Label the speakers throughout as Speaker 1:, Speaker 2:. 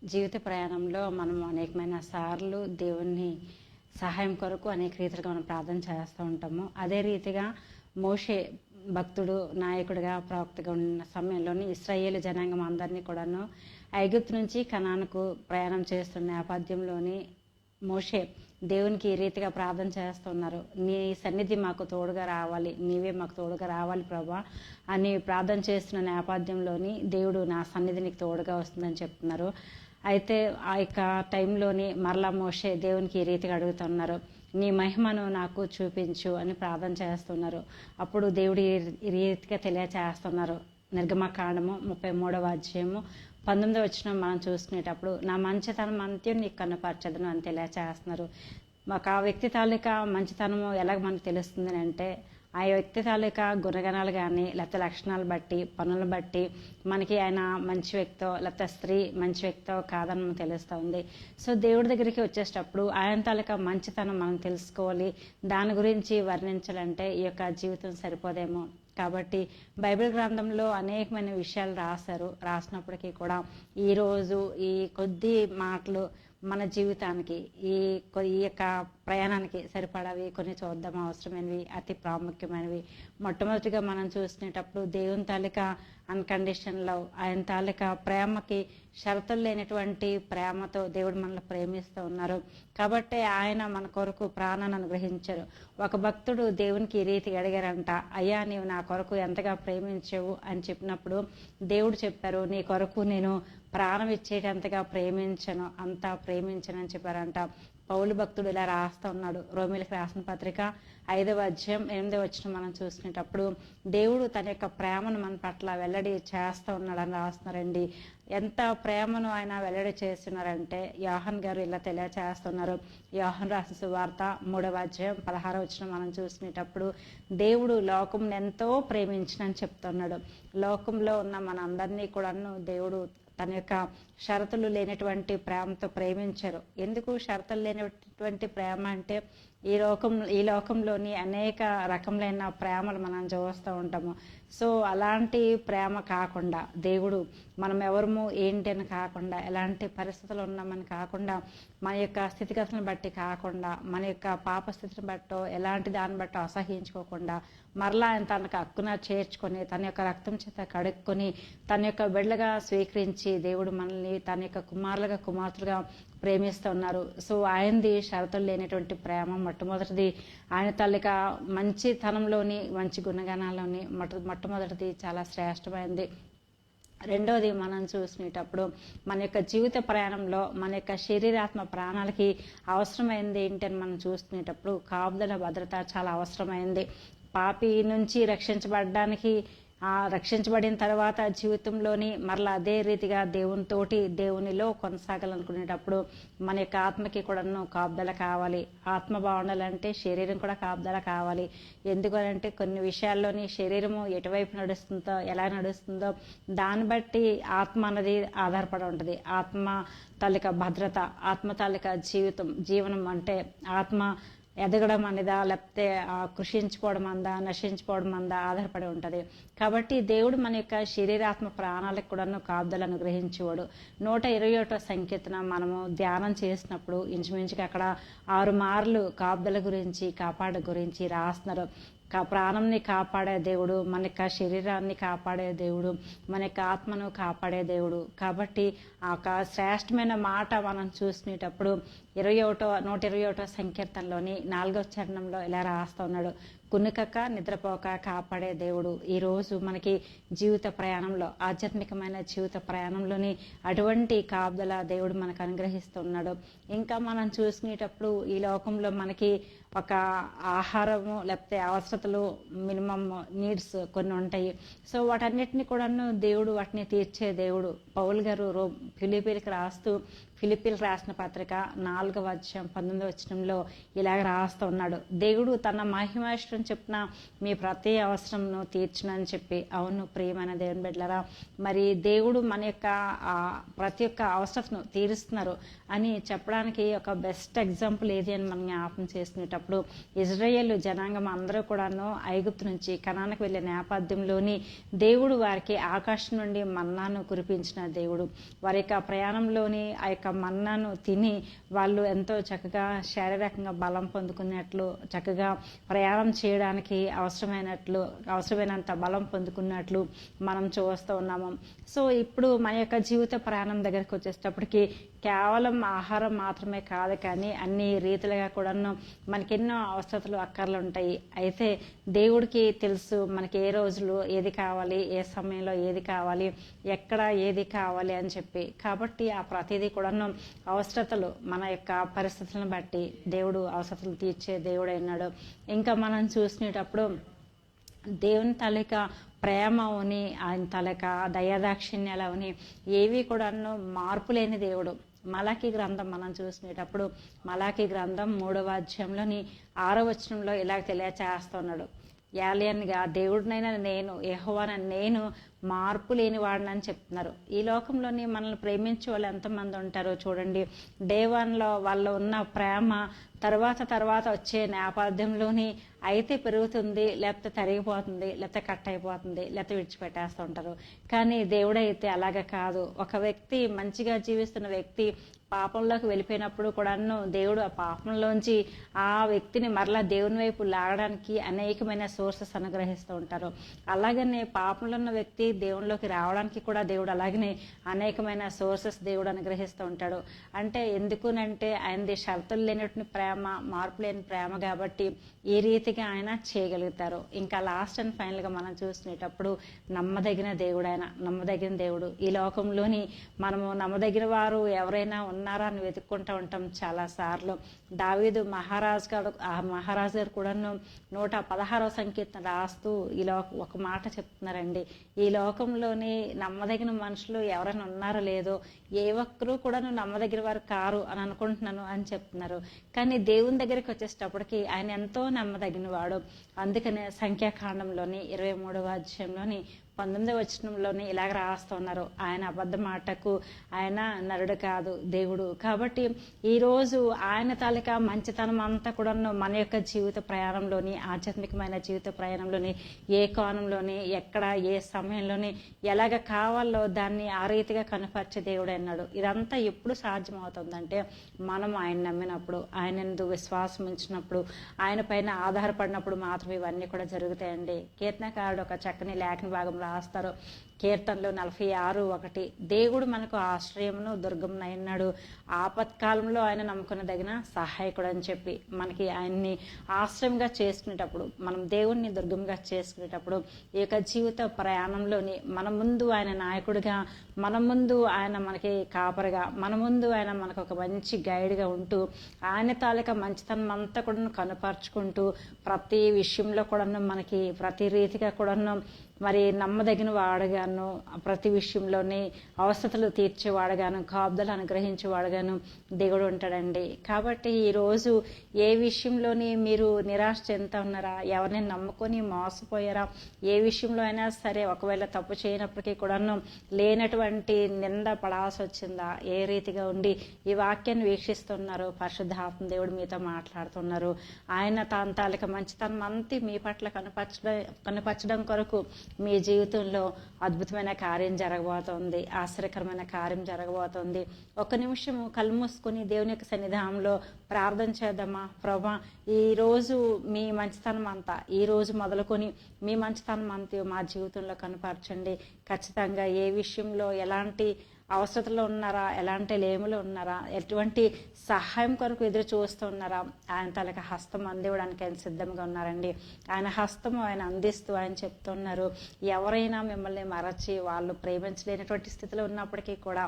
Speaker 1: జీవిత ప్రయాణంలో మనం అనేకమైన సార్లు దేవుని సహాయం కొరకు అనేక రీతిగా మనం ప్రార్థన చేస్తూ ఉంటాము. అదే రీతిగా మోషే భక్తుడు నాయకుడిగా ప్రవక్తగా ఉన్న సమయంలోని ఇశ్రాయేలు జనాంగం అందరినీ కూడాను ఐగుప్తు నుంచి కనానుకు ప్రయాణం చేస్తున్న నేపథ్యంలోని మోషే దేవునికి ఈ రీతిగా ప్రార్థన చేస్తున్నారు. నీ సన్నిధి మాకు తోడుగా రావాలి, నీవే మాకు తోడుగా రావాలి ప్రభా అని ప్రార్థన చేస్తున్న నేపథ్యంలోని దేవుడు నా సన్నిధి నీకు తోడుగా వస్తుందని చెప్తున్నారు. అయితే ఆ యొక్క టైంలోని మరలా మోషే దేవునికి ఈ రీతిగా అడుగుతున్నారు, నీ మహిమను నాకు చూపించు అని ప్రార్థన చేస్తున్నారు. అప్పుడు దేవుడు ఈ రీతిగా తెలియచేస్తున్నారు. నిర్గమకాండము 33వ అధ్యాయము 19వ వచనం మనం చూసుకునేటప్పుడు, నా మంచితనం అంత్యం నీకు కనపరచదును అని తెలియచేస్తున్నారు. మాకు ఆ వ్యక్తి తాలూకా మంచితనము ఎలాగ మనకు తెలుస్తుంది అంటే, ఆ వ్యక్తి తాలూకా గుణగణాలు కానీ లేకపోతే లక్షణాలు బట్టి పనులను బట్టి మనకి ఆయన మంచి వ్యక్తో లేకపోతే స్త్రీ మంచి వ్యక్తో కాదని మనకు తెలుస్తుంది. సో దేవుడి దగ్గరికి వచ్చేటప్పుడు ఆయన తాలూకా మంచితనం మనం తెలుసుకోవాలి. దాని గురించి వర్ణించాలంటే ఈ యొక్క జీవితం సరిపోదేమో. కాబట్టి బైబిల్ గ్రంథంలో అనేకమైన విషయాలు రాసినప్పటికీ కూడా ఈరోజు ఈ కొద్ది మాటలు మన జీవితానికి ఈ యొక్క ప్రయాణానికి సరిపడవి కొన్ని చూద్దాం. అవసరమైనవి, అతి ప్రాముఖ్యమైనవి. మొట్టమొదటిగా మనం చూసినప్పుడు దేవుని తాలూకా అన్కండిషన్ లవ్, ఆయన తాలూకా ప్రేమకి షరతులు లేనటువంటి ప్రేమతో దేవుడు మనల్ని ప్రేమిస్తూ ఉన్నారు. కాబట్టి ఆయన మన కొరకు ప్రాణాన్ని అనుగ్రహించారు. ఒక భక్తుడు దేవునికి ఈ రీతిగా అడిగారంట, అయ్యా నీవు నా కొరకు ఎంతగా ప్రేమించవు అని చెప్పినప్పుడు దేవుడు చెప్పారు, నీ కొరకు నేను ప్రాణం ఇచ్చేటంతగా ప్రేమించను, అంతా ప్రేమించను అని చెప్పారంట. పౌలు భక్తుడు ఇలా రాస్తూ ఉన్నాడు. రోమీలకు రాసిన పత్రిక 5వ అధ్యాయం 8వ వచనం మనం చూసుకునేటప్పుడు, దేవుడు తన యొక్క ప్రేమను మన పట్ల వెల్లడి చేస్తూ ఉన్నాడని రాస్తున్నారండి. ఎంత ప్రేమను ఆయన వెల్లడి చేస్తున్నారంటే యోహాన్ గారు ఇలా తెలియచేస్తున్నారు. యోహాన్ రాసిన సువార్త 3వ అధ్యాయం 16వ వచనం మనం చూసుకునేటప్పుడు, దేవుడు లోకంను ఎంతో ప్రేమించినని చెప్తున్నాడు. లోకంలో ఉన్న మనందరినీ కూడాను దేవుడు తన యొక్క షరతులు లేనటువంటి ప్రేమతో ప్రేమించరు. ఎందుకు షరతులు లేనటువంటి ప్రేమ అంటే, ఈ లోకంలోని అనేక రకములైన ప్రేమలు మనం చూస్తూ ఉంటాము. సో అలాంటి ప్రేమ కాకుండా దేవుడు మనం ఎవరము ఏంటి అని కాకుండా, ఎలాంటి పరిస్థితులు ఉన్నామని కాకుండా, మన యొక్క స్థితిగతులను బట్టి కాకుండా, మన యొక్క పాప స్థితిని బట్టో ఎలాంటి దాన్ని బట్టో అసహించుకోకుండా మరలా ఆయన తనకు హక్కున చేర్చుకొని తన యొక్క రక్తం చేత కడుక్కొని తన యొక్క బిడ్డలుగా స్వీకరించి దేవుడు మనల్ని తన యొక్క కుమారులుగా కుమార్తెలుగా ప్రేమిస్తూ ఉన్నారు. సో ఆయనది షరతులు లేనటువంటి ప్రేమ. మొట్టమొదటిది ఆయన తాలూకా మంచితనంలోని మంచి గుణగణాల్లోని మొట్టమొదటిది చాలా శ్రేష్టమైనది. రెండోది మనం చూసినప్పుడు మన యొక్క జీవిత ప్రయాణంలో మన యొక్క శరీరాత్మ ప్రాణాలకి అవసరమైంది ఏంటని మనం చూసుకునేటప్పుడు కాపుదల భద్రత చాలా అవసరమైంది. పాపి నుంచి రక్షించబడిన తర్వాత జీవితంలోని మరలా అదే రీతిగా దేవునిలో కొనసాగాలనుకునేటప్పుడు మన యొక్క ఆత్మకి కూడాను కాపుదల కావాలి. ఆత్మ బాగుండాలంటే శరీరం కూడా కాపుదల కావాలి. ఎందుకనంటే కొన్ని విషయాల్లోని శరీరము ఎటువైపు నడుస్తుందో ఎలా నడుస్తుందో దాన్ని బట్టి ఆత్మ అన్నది ఆధారపడి ఉంటుంది. ఆత్మ తాలూకా భద్రత, ఆత్మ తాలూకా జీవనం అంటే ఆత్మ ఎదగడం అనేదా లేకపోతే కృషించుకోవడం అందా నశించుకోవడం అందా ఆధారపడి ఉంటుంది. కాబట్టి దేవుడు మన యొక్క శరీరాత్మ ప్రాణాలకు కూడాను కాపుదలను అనుగ్రహించేవాడు. 121వ సంకీర్తన మనము ధ్యానం చేసినప్పుడు ఇంచుమించుగా అక్కడ 6 మార్లు కాపుదల గురించి కాపాడ గురించి రాస్తున్నారు. ప్రాణంని కాపాడే దేవుడు, మన యొక్క శరీరాన్ని కాపాడే దేవుడు, మన యొక్క ఆత్మను కాపాడే దేవుడు. కాబట్టి ఆ శ్రేష్టమైన మాట మనం చూసుకునేటప్పుడు 121వ సంకీర్తనలోని 4వ చరణంలో ఇలా రాస్తూ ఉన్నాడు, కునుకక నిద్రపోక కాపాడే దేవుడు. ఈరోజు మనకి జీవిత ప్రయాణంలో, ఆధ్యాత్మికమైన జీవిత ప్రయాణంలోని అటువంటి కాపుదల దేవుడు మనకు అనుగ్రహిస్తున్నాడు. ఇంకా మనం చూసుకునేటప్పుడు ఈ లోకంలో మనకి ఒక ఆహారము లేకపోతే అవసరతలు, మినిమం నీడ్స్ కొన్ని ఉంటాయి. సో వాటన్నిటిని కూడాను దేవుడు వాటిని తీర్చే దేవుడు. పౌలు గారు ఫిలిప్పీలకు రాసిన పత్రిక 4వ అధ్యాయం 19వ వచనంలో ఇలాగ రాస్తూ ఉన్నాడు, దేవుడు తన మహిమేశ్వరం చెప్పిన మీ ప్రతి అవసరంను తీర్చునని చెప్పి. అవును ప్రియమైన దేవుని బిడ్డలారా, మరి దేవుడు మన యొక్క ప్రతి ఒక్క అవసరతను తీరుస్తున్నారు అని చెప్పడానికి ఒక బెస్ట్ ఎగ్జాంపుల్ ఏది అని మనం జ్ఞాపకం చేసుకునేటప్పుడు, ఇజ్రాయేల్ జనాంగం అందరూ కూడాను ఐగుప్తు నుంచి కనానుకు వెళ్ళే నేపథ్యంలోని దేవుడు వారికి ఆకాశం నుండి మన్నాను కురిపించిన దేవుడు. వారి యొక్క ప్రయాణంలోని ఆ యొక్క మన్నాను తిని వాళ్ళు ఎంతో చక్కగా శారీరకంగా బలం పొందుకున్నట్లు, చక్కగా ప్రయాణం చేయడానికి అవసరమైనంత బలం పొందుకున్నట్లు మనం చూస్తూ ఉన్నాము. సో ఇప్పుడు మన యొక్క జీవిత ప్రయాణం దగ్గరికి వచ్చేటప్పటికి కేవలం ఆహారం మాత్రమే కాదు, కానీ అన్ని రీతిలుగా కూడాను మనకెన్నో అవసరతలు అక్కర్లు ఉంటాయి. అయితే దేవుడికి తెలుసు మనకి ఏ రోజులు ఏది కావాలి, ఏ సమయంలో ఏది కావాలి, ఎక్కడ ఏది కావాలి అని చెప్పి. కాబట్టి ఆ ప్రతిదీ కూడాను అవసరతలు మన యొక్క పరిస్థితులను బట్టి దేవుడు అవసరతలు తీర్చే దేవుడు అయినాడు. ఇంకా మనం చూసినప్పుడు దేవుని తాలూక ప్రేమ అవని, ఆయన తాలూక దయాదాక్షిణ్యాలు అవని ఏవి కూడాను మార్పు లేని దేవుడు. మలాకీ గ్రంథం మనం చూసినప్పుడు మలాకీ గ్రంథం 3వ అధ్యాయంలోని 6వ వచనంలో ఇలాగ తెలియచేస్తున్నాడు. ఏలియన్గా దేవుడినైనా నేను, యెహోవాన నేను మార్పు లేని వాడినని చెప్తున్నారు. ఈ లోకంలోని మనల్ని ప్రేమించే వాళ్ళు ఎంతమంది ఉంటారో చూడండి. డే 1లో వాళ్ళు ఉన్న ప్రేమ తర్వాత వచ్చే నేపథ్యంలోని అయితే పెరుగుతుంది, లేకపోతే తరిగిపోతుంది, లేకపోతే కట్ అయిపోతుంది, లేకపోతే విడిచిపెట్టేస్తూ ఉంటారు. కానీ దేవుడైతే అలాగ కాదు. ఒక వ్యక్తి మంచిగా జీవిస్తున్న వ్యక్తి పాపంలోకి వెళ్ళిపోయినప్పుడు కూడాను దేవుడు ఆ పాపంలోంచి ఆ వ్యక్తిని మరలా దేవుని వైపు లాగడానికి అనేకమైన సోర్సెస్ అనుగ్రహిస్తూ ఉంటారు. అలాగనే పాపంలో ఉన్న వ్యక్తి దేవునిలోకి రావడానికి కూడా దేవుడు అలాగనే అనేకమైన సోర్సెస్ దేవుడు అనుగ్రహిస్తూ ఉంటాడు. అంటే ఎందుకునంటే ఆయనది షరతులు లేనటువంటి ప్రేమ, మార్పు లేని ప్రేమ కాబట్టి ఈ రీతిగా ఆయన చేయగలుగుతారు. ఇంకా లాస్ట్ అండ్ ఫైనల్గా మనం చూసినప్పుడు నమ్మదగిన దేవుడు ఆయన, నమ్మదగిన దేవుడు. ఈ లోకంలోని మనము నమ్మదగిన వారు ఎవరైనా ఉన్నారా అని వెతుక్కుంటూ ఉంటాం చాలాసార్లు. దావీదు మహారాజు గారు కూడాను 116వ సంకీర్తన రాస్తూ ఇలా ఒక మాట చెప్తున్నారండి. ఈ లోకంలోని నమ్మదగిన మనుషులు ఎవరైనా ఉన్నారో లేదో, ఏ ఒక్కరూ కూడాను నమ్మదగిన వారు కారు అని అనుకుంటున్నాను అని చెప్తున్నారు. కానీ దేవుని దగ్గరికి వచ్చేటప్పటికి ఆయన ఎంతో నమ్మదగిన వాడు. అందుకనే సంఖ్యాకాండంలోని 23వ అధ్యాయంలోని 19వ వచనంలోని ఇలాగ రాస్తున్నారు, ఆయన అబద్ధ మాటకు ఆయన నరుడు కాదు, దేవుడు. కాబట్టి ఈరోజు ఆయన తాలూకా మంచితనం అంతా కూడా మన యొక్క జీవిత ప్రయాణంలోని, ఆధ్యాత్మికమైన జీవిత ప్రయాణంలోని ఏ కోణంలోని, ఎక్కడ ఏ సమయంలోని ఎలాగ కావాలో దాన్ని ఆ రీతిగా కనపరిచే దేవుడు అన్నాడు. ఇదంతా ఎప్పుడు సాధ్యమవుతుందంటే మనం ఆయన నమ్మినప్పుడు, ఆయన యందు విశ్వాసం ఉంచినప్పుడు, ఆయన పైన ఆధారపడినప్పుడు మాత్రం ఇవన్నీ కూడా జరుగుతాయండి. కీర్తనకారుడు ఒక చక్కని లేఖన భాగంలో రాస్తారు. కీర్తనలో 46:1 దేవుడు మనకు ఆశ్రయమును దుర్గమునైనాడు, ఆపత్కాలంలో ఆయన నమ్ముకునదగిన సహాయకుడు అని చెప్పి మనకి ఆయన్ని ఆశ్రయంగా చేసుకునేటప్పుడు, మనం దేవుణ్ణి దుర్గంగా చేసుకునేటప్పుడు ఈ యొక్క జీవిత ప్రయాణంలోని మన ముందు ఆయన నాయకుడిగా, మన ముందు ఆయన మనకి కాపరిగా, మన ముందు ఆయన మనకు ఒక మంచి గైడ్గా ఉంటూ ఆయన తాలూకా మంచితనం అంతా కూడా కనపరుచుకుంటూ ప్రతి విషయంలో కూడా మనకి ప్రతి రీతిగా కూడాను మరి నమ్మదగిన వాడుగాను, ప్రతి విషయంలోనే అవసరతలు తీర్చేవాడుగాను, కాపుదలు అనుగ్రహించేవాడుగాను దేవుడు ఉంటాడండి. కాబట్టి ఈరోజు ఏ విషయంలోని మీరు నిరాశ చెందుతా ఉన్నారా, ఎవరిని నమ్ముకొని మోసపోయారా, ఏ విషయంలో అయినా సరే ఒకవేళ తప్పు చేయనప్పటికీ కూడాను లేనటువంటి నింద పడాల్సి వచ్చిందా, ఏ రీతిగా ఉండి ఈ వాక్యాన్ని వీక్షిస్తున్నారు, పరిశుద్ధాత్మ దేవుడు మీతో మాట్లాడుతున్నారు. ఆయన తాలూకా మంచితనం అంతా మీ పట్ల కనపరచడం కొరకు మీ జీవితంలో అద్భుతమైన కార్యం జరగబోతోంది, ఆశ్చర్యకరమైన కార్యం జరగబోతోంది. ఒక నిమిషము కళ్ళు మూసుకొని దేవుని యొక్క సన్నిధానంలో ప్రార్థన చేద్దామా. ప్రభా, ఈరోజు మీ మంచితనం అంతా, ఈ రోజు మొదలుకొని మీ మంచితనం అంతా మా జీవితంలో కనపరచండి. ఖచ్చితంగా ఏ విషయంలో ఎలాంటి అవసరతలో ఉన్నారా, ఎలాంటి లేములు ఉన్నారా, ఎటువంటి సహాయం కొరకు ఎదురు చూస్తూ ఉన్నారా, ఆయన తనకి హస్తం అందివ్వడానికి ఆయన సిద్ధంగా ఉన్నారండి. ఆయన హస్తము ఆయన అందిస్తూ ఆయన చెప్తున్నారు, ఎవరైనా మిమ్మల్ని మరచి వాళ్ళు ప్రేమించలేనటువంటి స్థితిలో ఉన్నప్పటికీ కూడా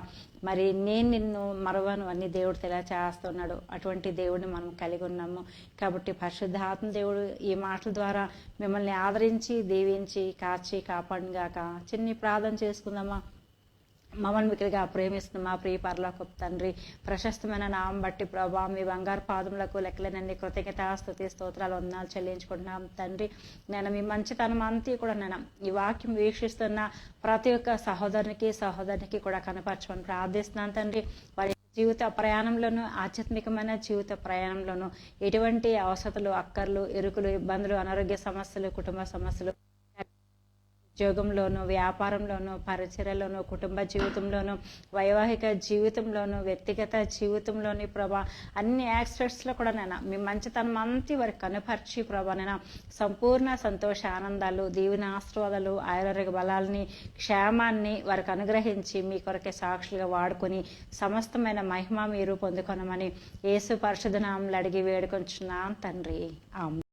Speaker 1: మరి నేను నిన్ను మరవను అని దేవుడు తెలియచేస్తున్నాడు. అటువంటి దేవుడిని మనం కలిగి ఉన్నాము. కాబట్టి పరిశుద్ధాత్మ దేవుడు ఈ మాటల ద్వారా మిమ్మల్ని ఆదరించి, దీవించి, కాచి, కాపాడుగాక. చిన్ని ప్రార్థన చేసుకుందామా. మమ్మల్ని మిక్కిలిగా ప్రేమిస్తున్న మా ప్రియ పరలోకపు తండ్రి, ప్రశస్తమైన నామం బట్టి ప్రభా మీ బంగారు పాదములకు లెక్కలేనన్ని కృతజ్ఞత స్తుతి స్తోత్రాలు వందనాలు చెల్లించుకుంటున్నాం తండ్రి. నేను మీ మంచితనం అంతా కూడా నేను ఈ వాక్యం వీక్షిస్తున్న ప్రతి ఒక్క సహోదరునికి కూడా కనపరచమని ప్రార్థిస్తున్నాను తండ్రి. వారి జీవిత ప్రయాణంలోనూ, ఆధ్యాత్మికమైన జీవిత ప్రయాణంలోనూ ఎటువంటి అవసరతలు, అక్కర్లు, ఇరుకులు, ఇబ్బందులు, అనారోగ్య సమస్యలు, కుటుంబ సమస్యలు ఉద్యోగంలోనూ, వ్యాపారంలోనూ, పరిచర్యలోనూ, కుటుంబ జీవితంలోనూ, వైవాహిక జీవితంలోనూ, వ్యక్తిగత జీవితంలోని ప్రభా అన్ని ఆస్పెక్ట్స్లో కూడా నేను మీ మంచితనం అంతా వారికి కనుపరిచి ప్రభా నేను సంపూర్ణ సంతోష ఆనందాలు, దీవెన ఆశీర్వాదాలు, ఆయుర్వేద బలాల్ని, క్షేమాన్ని వారికి అనుగ్రహించి మీ కొరకే సాక్షులుగా వాడుకొని సమస్తమైన మహిమ మీరు పొందుకొనమని యేసు పరిశుద్ధ నామములో అడిగి వేడుకొంచున్నాం తండ్రి. ఆమేన్.